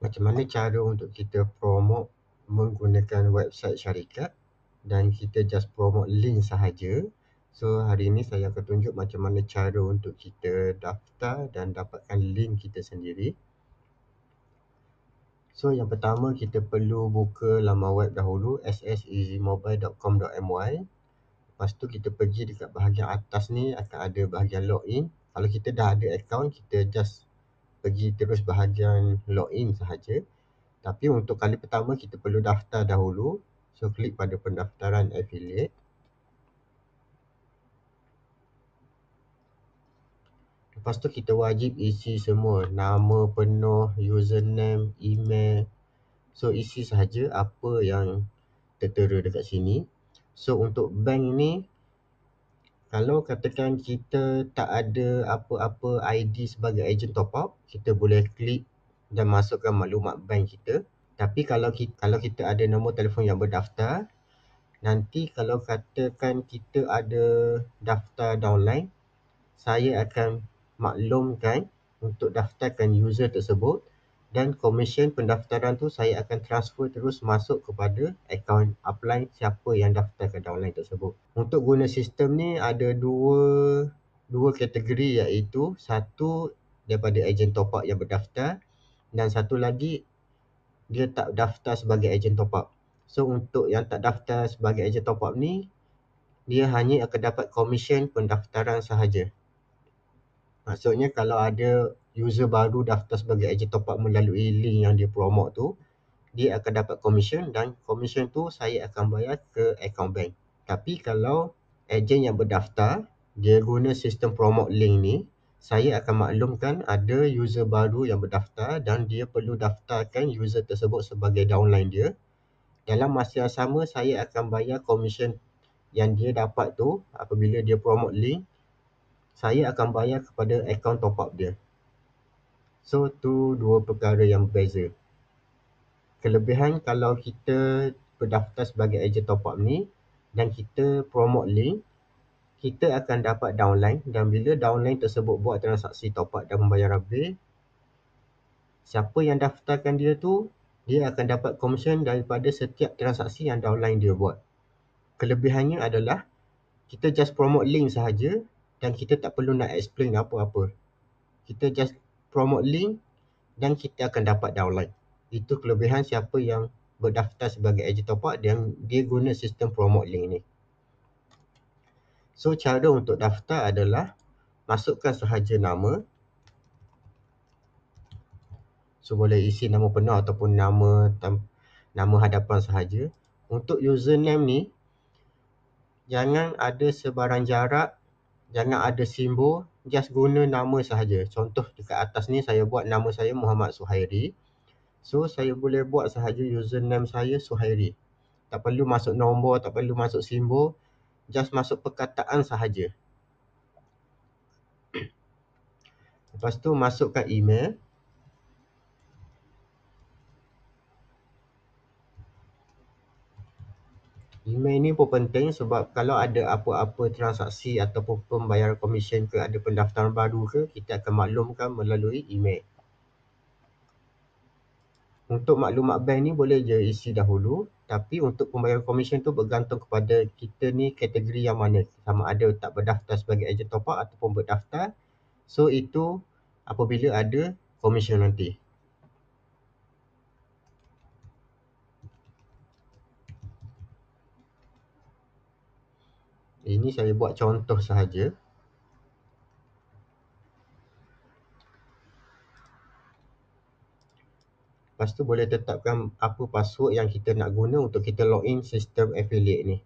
Macam mana cara untuk kita promote menggunakan website syarikat dan kita just promote link sahaja. So hari ini saya akan tunjuk macam mana cara untuk kita daftar dan dapatkan link kita sendiri. So yang pertama kita perlu buka laman web dahulu, sseasymobile.com.my. Lepas tu kita pergi dekat bahagian atas ni akan ada bahagian login. Kalau kita dah ada account, kita just pergi terus bahagian login sahaja. Tapi untuk kali pertama kita perlu daftar dahulu. So klik pada pendaftaran affiliate. Lepas tu kita wajib isi semua nama penuh, username, email. So isi sahaja apa yang tertera dekat sini. So untuk bank ni, kalau katakan kita tak ada apa-apa ID sebagai ejen top up, kita boleh klik dan masukkan maklumat bank kita. Tapi kalau kita ada nombor telefon yang berdaftar, nanti kalau katakan kita ada daftar downline, saya akan maklumkan untuk daftarkan user tersebut dan komisen pendaftaran tu saya akan transfer terus masuk kepada akaun upline siapa yang daftarkan downline tersebut. Untuk guna sistem ni ada dua kategori, iaitu satu daripada ejen top up yang berdaftar dan satu lagi dia tak daftar sebagai ejen top up. So untuk yang tak daftar sebagai ejen top up ni, dia hanya akan dapat komisen pendaftaran sahaja. Maksudnya kalau ada user baru daftar sebagai ejen top up melalui link yang dia promote tu, dia akan dapat komisen dan komisen tu saya akan bayar ke akaun bank. Tapi kalau ejen yang berdaftar, dia guna sistem promote link ni, saya akan maklumkan ada user baru yang berdaftar dan dia perlu daftarkan user tersebut sebagai downline dia. Dalam masa yang sama, saya akan bayar komisen yang dia dapat tu apabila dia promote link, saya akan bayar kepada akaun top up dia. So tu dua perkara yang berbeza. Kelebihan kalau kita berdaftar sebagai ejen top up ni dan kita promote link, kita akan dapat downline dan bila downline tersebut buat transaksi top up dan pembayaran bil, siapa yang daftarkan dia tu, dia akan dapat komisen daripada setiap transaksi yang downline dia buat. Kelebihannya adalah kita just promote link sahaja dan kita tak perlu nak explain apa-apa. Kita just promote link dan kita akan dapat downline. Itu kelebihan siapa yang berdaftar sebagai ejen top up dan dia guna sistem promote link ni. So cara untuk daftar adalah masukkan sahaja nama. So boleh isi nama penuh ataupun nama hadapan sahaja. Untuk username ni, jangan ada sebarang jarak, jangan ada simbol, just guna nama sahaja. Contoh dekat atas ni saya buat nama saya Muhammad Suhairi. So saya boleh buat sahaja username saya Suhairi. Tak perlu masuk nombor, tak perlu masuk simbol, just masuk perkataan sahaja. Lepas tu masukkan email. Email ni pun penting sebab kalau ada apa-apa transaksi ataupun pembayaran komisen ke, ada pendaftaran baru ke, kita akan maklumkan melalui email. Untuk maklumat bank ni boleh je isi dahulu, tapi untuk pembayaran komisen tu bergantung kepada kita ni kategori yang mana, sama ada tak berdaftar sebagai ejen top up ataupun berdaftar. So itu apabila ada komisen nanti. Ini saya buat contoh sahaja. Lepas tu boleh tetapkan apa password yang kita nak guna untuk kita login sistem affiliate ni.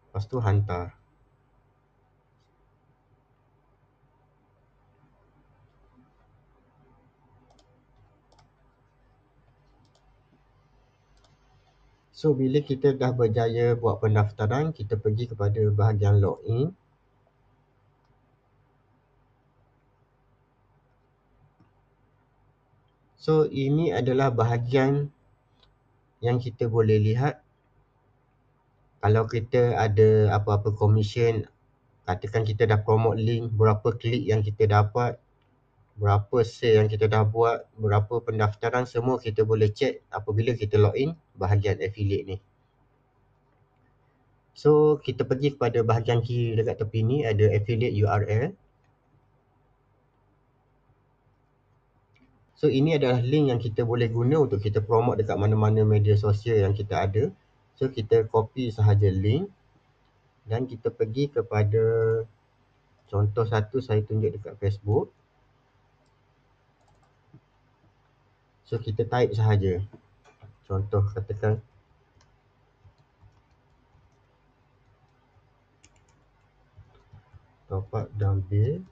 Lepas tu hantar. So bila kita dah berjaya buat pendaftaran, kita pergi kepada bahagian login. So ini adalah bahagian yang kita boleh lihat kalau kita ada apa-apa komisen Katakan kita dah promote link, berapa klik yang kita dapat, berapa sale yang kita dah buat, berapa pendaftaran, semua kita boleh check apabila kita login bahagian affiliate ni. So kita pergi kepada bahagian kiri dekat tepi ni, ada affiliate URL. So ini adalah link yang kita boleh guna untuk kita promote dekat mana-mana media sosial yang kita ada. So kita copy sahaja link dan kita pergi kepada contoh satu, saya tunjuk dekat Facebook. So kita type sahaja. Contoh katakan top up dumbbell.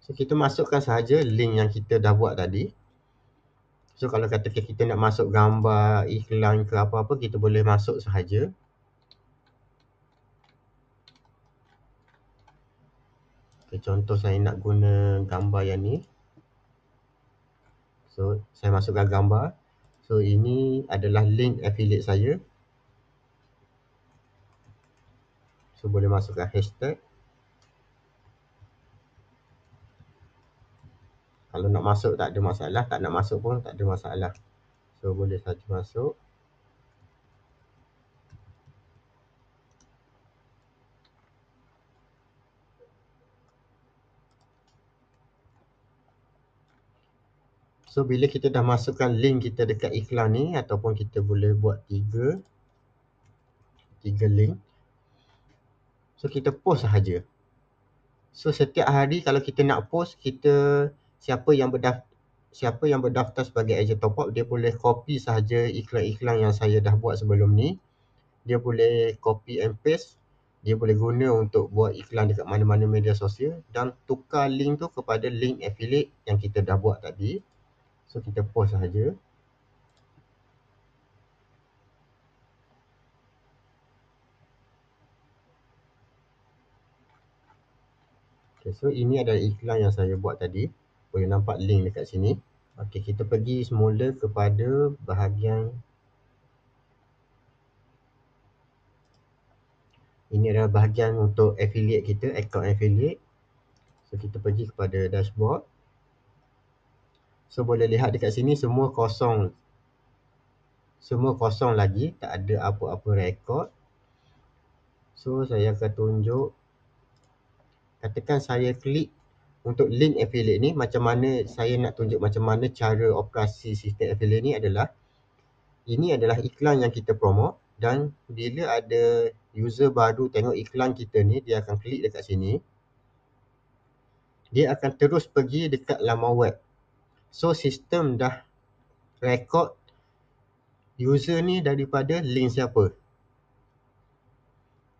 So kita masukkan sahaja link yang kita dah buat tadi. So kalau katakan kita nak masuk gambar, iklan ke apa-apa, kita boleh masuk sahaja. Okay, contoh saya nak guna gambar yang ni. So saya masukkan gambar. So ini adalah link affiliate saya. So boleh masukkan hashtag. Kalau nak masuk tak ada masalah, tak nak masuk pun tak ada masalah. So boleh saja masuk. So bila kita dah masukkan link kita dekat iklan ni, ataupun kita boleh buat tiga link. So kita post sahaja. So setiap hari kalau kita nak post, kita siapa yang berdaftar sebagai ejen top up, dia boleh copy sahaja iklan-iklan yang saya dah buat sebelum ni. Dia boleh copy and paste. Dia boleh guna untuk buat iklan dekat mana-mana media sosial dan tukar link tu kepada link affiliate yang kita dah buat tadi. So kita post sahaja. Okay, so ini adalah iklan yang saya buat tadi. Boleh nampak link dekat sini. Okay, kita pergi semula kepada bahagian ini adalah bahagian untuk affiliate kita, account affiliate. So kita pergi kepada dashboard. So boleh lihat dekat sini semua kosong. Semua kosong lagi, tak ada apa-apa rekod. So saya akan tunjuk. Katakan saya klik untuk link affiliate ni, macam mana saya nak tunjuk macam mana cara operasi sistem affiliate ni adalah, ini adalah iklan yang kita promote dan bila ada user baru tengok iklan kita ni, dia akan klik dekat sini. Dia akan terus pergi dekat laman web. So sistem dah rekod user ni daripada link siapa.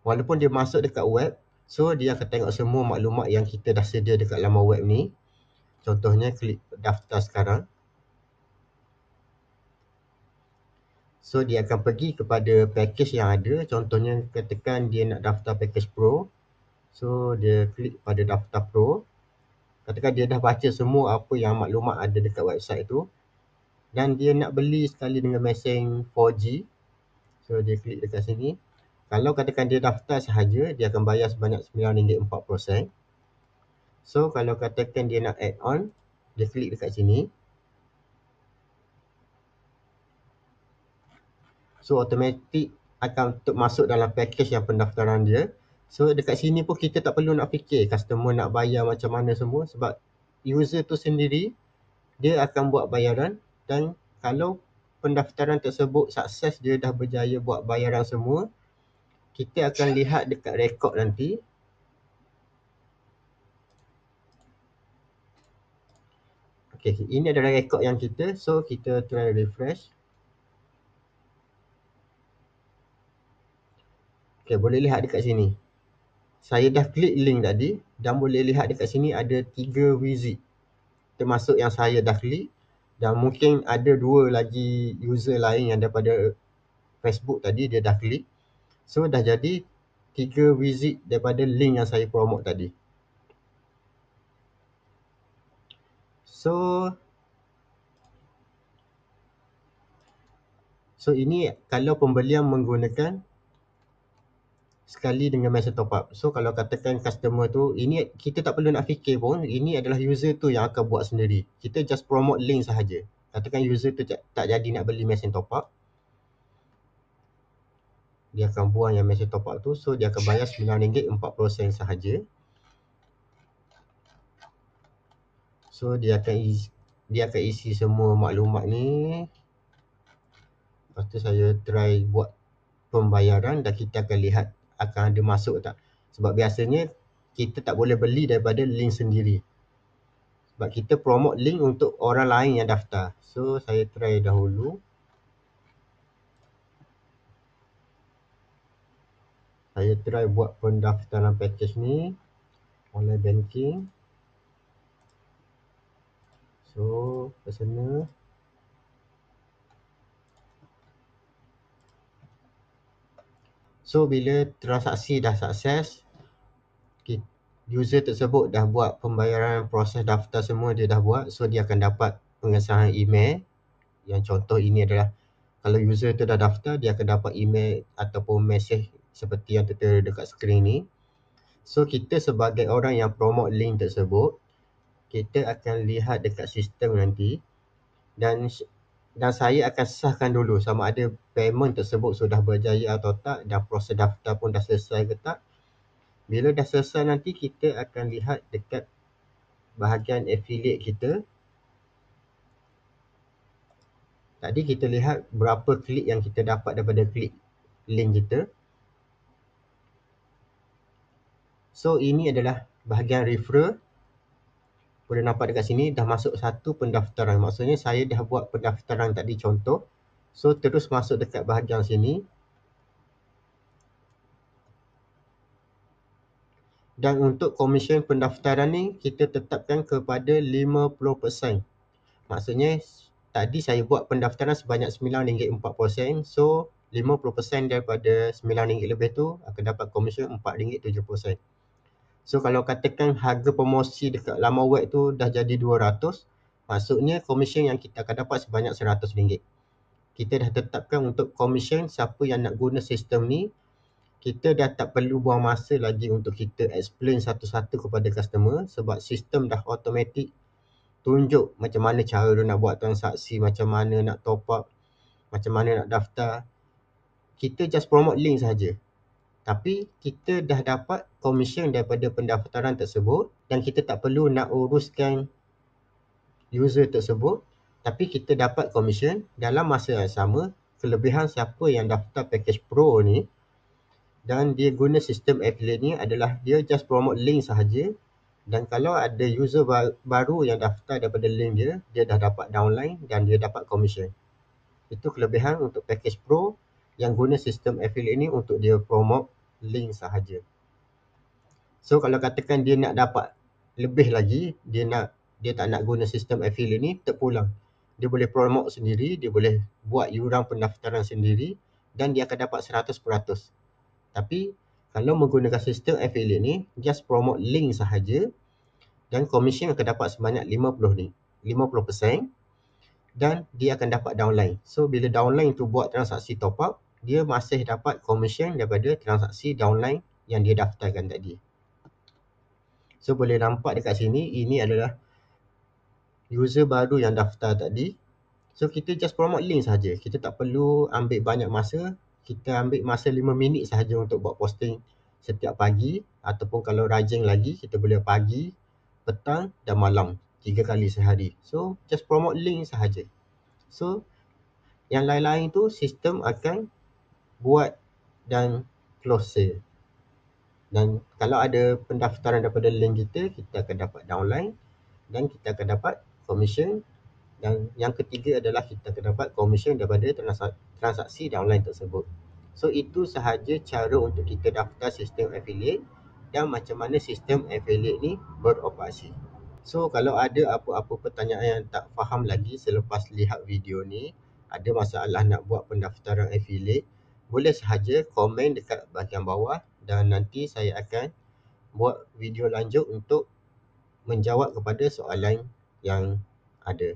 Walaupun dia masuk dekat web, so dia akan tengok semua maklumat yang kita dah sedia dekat laman web ni. Contohnya klik daftar sekarang. So dia akan pergi kepada package yang ada. Contohnya katakan dia nak daftar package pro. So dia klik pada daftar pro. Katakan dia dah baca semua apa yang maklumat ada dekat website tu. Dan dia nak beli sekali dengan mesin 4G. So dia klik dekat sini. Kalau katakan dia daftar sahaja, dia akan bayar sebanyak RM9.40. So kalau katakan dia nak add on, dia klik dekat sini. So automatik akan masuk dalam package yang pendaftaran dia. So dekat sini pun kita tak perlu nak fikir customer nak bayar macam mana semua, sebab user tu sendiri dia akan buat bayaran, dan kalau pendaftaran tersebut sukses, dia dah berjaya buat bayaran semua, kita akan lihat dekat rekod nanti. Okay, ini adalah rekod yang kita. So kita try refresh. Okay, boleh lihat dekat sini. Saya dah klik link tadi dan boleh lihat dekat sini ada 3 visit. Termasuk yang saya dah klik, dan mungkin ada 2 lagi user lain yang daripada Facebook tadi dia dah klik. So dah jadi 3 visit daripada link yang saya promote tadi. So ini kalau pembelian menggunakan sekali dengan message top up. So kalau katakan customer tu, ini kita tak perlu nak fikir pun, ini adalah user tu yang akan buat sendiri. Kita just promote link sahaja. Katakan user tu tak jadi nak beli message top up, dia akan buang yang message top up tu. So dia akan bayar RM9 40 sahaja. So dia akan isi semua maklumat ni. Lepas tu saya try buat pembayaran dan kita akan lihat akan ada masuk tak. Sebab biasanya kita tak boleh beli daripada link sendiri. Sebab kita promote link untuk orang lain yang daftar. So saya try dahulu. Saya try buat pendaftaran package ni online banking. So ke sana. So bila transaksi dah sukses, user tersebut dah buat pembayaran, proses daftar semua dia dah buat. So dia akan dapat pengesahan email. Yang contoh ini adalah kalau user tu dah daftar, dia akan dapat email ataupun mesej seperti yang tertera dekat skrin ni. So kita sebagai orang yang promote link tersebut, kita akan lihat dekat sistem nanti dan saya akan sahkan dulu sama ada payment tersebut sudah berjaya atau tak dan proses daftar pun dah selesai ke tak. Bila dah selesai nanti kita akan lihat dekat bahagian affiliate kita. Tadi kita lihat berapa klik yang kita dapat daripada klik link kita. So ini adalah bahagian referral. Boleh nampak dekat sini dah masuk satu pendaftaran. Maksudnya saya dah buat pendaftaran tadi contoh. So terus masuk dekat bahagian sini. Dan untuk komisen pendaftaran ni kita tetapkan kepada 50%. Maksudnya tadi saya buat pendaftaran sebanyak RM9.40. So 50% daripada RM9 lebih tu akan dapat komisen RM4.70. So kalau katakan harga promosi dekat laman web tu dah jadi 200, maksudnya komisen yang kita akan dapat sebanyak RM100. Kita dah tetapkan untuk komisen siapa yang nak guna sistem ni. Kita dah tak perlu buang masa lagi untuk kita explain satu-satu kepada customer sebab sistem dah automatic tunjuk macam mana cara dia nak buat transaksi, macam mana nak top up, macam mana nak daftar. Kita just promote link saja. Tapi kita dah dapat komisen daripada pendaftaran tersebut dan kita tak perlu nak uruskan user tersebut, tapi kita dapat komisen dalam masa yang sama. Kelebihan siapa yang daftar package pro ni dan dia guna sistem affiliate ni adalah dia just promote link sahaja, dan kalau ada user baru yang daftar daripada link dia dah dapat downline dan dia dapat komisen. Itu kelebihan untuk package pro yang guna sistem affiliate ni untuk dia promote link sahaja. So kalau katakan dia nak dapat lebih lagi, dia tak nak guna sistem affiliate ni, terpulang. Dia boleh promote sendiri, dia boleh buat yuran pendaftaran sendiri dan dia akan dapat 100%. Tapi kalau menggunakan sistem affiliate ni, just promote link sahaja dan komisen akan dapat sebanyak 50% dan dia akan dapat downline. So bila downline tu buat transaksi top up, dia masih dapat komisen daripada transaksi downline yang dia daftarkan tadi. So boleh nampak dekat sini, ini adalah user baru yang daftar tadi. So kita just promote link saja. Kita tak perlu ambil banyak masa. Kita ambil masa 5 minit sahaja untuk buat posting setiap pagi, ataupun kalau rajin lagi kita boleh pagi, petang dan malam 3 kali sehari. So just promote link sahaja. So yang lain-lain tu sistem akan buat dan close sale. Dan kalau ada pendaftaran daripada link kita akan dapat downline dan kita akan dapat komisen. Dan yang ketiga adalah kita akan dapat komisen daripada transaksi downline tersebut. So itu sahaja cara untuk kita daftar sistem affiliate dan macam mana sistem affiliate ni beroperasi. So kalau ada apa-apa pertanyaan yang tak faham lagi selepas lihat video ni, ada masalah nak buat pendaftaran affiliate, boleh sahaja komen dekat bahagian bawah dan nanti saya akan buat video lanjut untuk menjawab kepada soalan yang ada.